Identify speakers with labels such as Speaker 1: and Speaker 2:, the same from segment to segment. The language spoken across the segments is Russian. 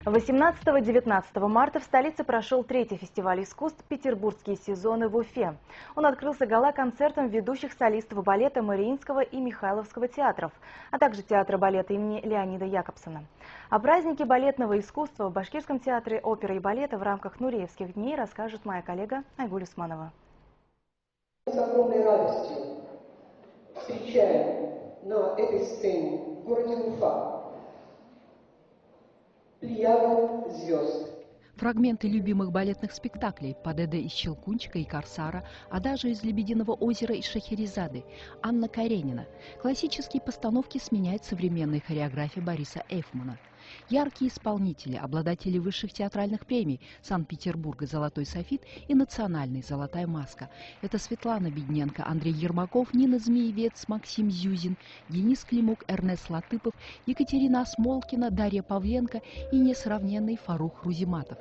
Speaker 1: 18-19 марта в столице прошел третий фестиваль искусств «Петербургские сезоны» в Уфе. Он открылся гала-концертом ведущих солистов балета Мариинского и Михайловского театров, а также театра балета имени Леонида Якобсона. О празднике балетного искусства в Башкирском театре оперы и балета в рамках Нуреевских дней расскажет моя коллега Айгуль Усманова.
Speaker 2: С огромной радостью встречаем на этой сцене в городе Уфа плеяду звезд.
Speaker 3: Фрагменты любимых балетных спектаклей «Падеде» из «Щелкунчика» и «Корсара», а даже из «Лебединого озера» и «Шахерезады» Анна Каренина. Классические постановки сменяет современная хореография Бориса Эйфмана. Яркие исполнители, обладатели высших театральных премий Санкт-Петербурга «Золотой софит» и «Национальный» «Золотая маска». Это Светлана Бедненко, Андрей Ермаков, Нина Змеевец, Максим Зюзин, Денис Климук, Эрнест Латыпов, Екатерина Осмолкина, Дарья Павленко и несравненный Фарух Рузиматов.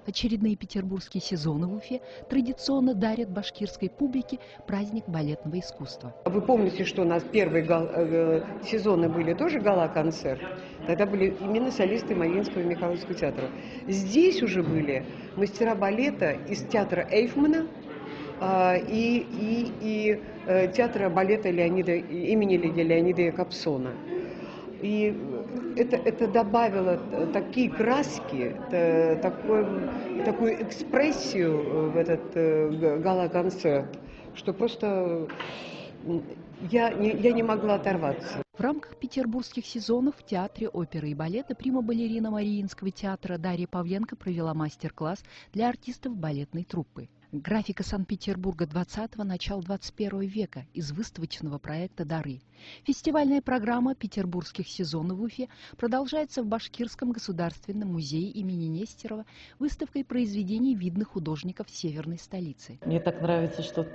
Speaker 3: Очередные петербургские сезоны в Уфе традиционно дарят башкирской публике праздник балетного искусства.
Speaker 2: Вы помните, что у нас первые сезоны были тоже гала-концерт? Тогда были именно солисты Мариинского и Михайловского театра. Здесь уже были мастера балета из театра Эйфмана и театра балета имени Леонида Якобсона. И это добавило такие краски, такую экспрессию в этот гала-концерт, что просто я не могла оторваться.
Speaker 3: В рамках петербургских сезонов в театре оперы и балета прима-балерина Мариинского театра Дарья Павленко провела мастер-класс для артистов балетной труппы. Графика Санкт-Петербурга 20-го, начала 21 века из выставочного проекта «Дары». Фестивальная программа петербургских сезонов в Уфе продолжается в Башкирском государственном музее имени Нестерова выставкой произведений видных художников северной столицы.
Speaker 4: Мне так нравится, что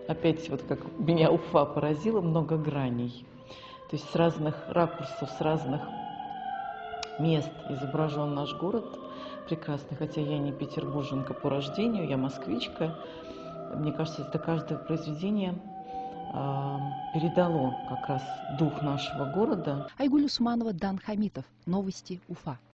Speaker 4: опять вот как меня Уфа поразила, много граней. То есть с разных ракурсов, с разных мест изображен наш город прекрасный, хотя я не петербурженка по рождению, я москвичка. Мне кажется, это каждое произведение передало как раз дух нашего города.
Speaker 3: Айгуль Усманова, Дан Хамитов. Новости Уфа.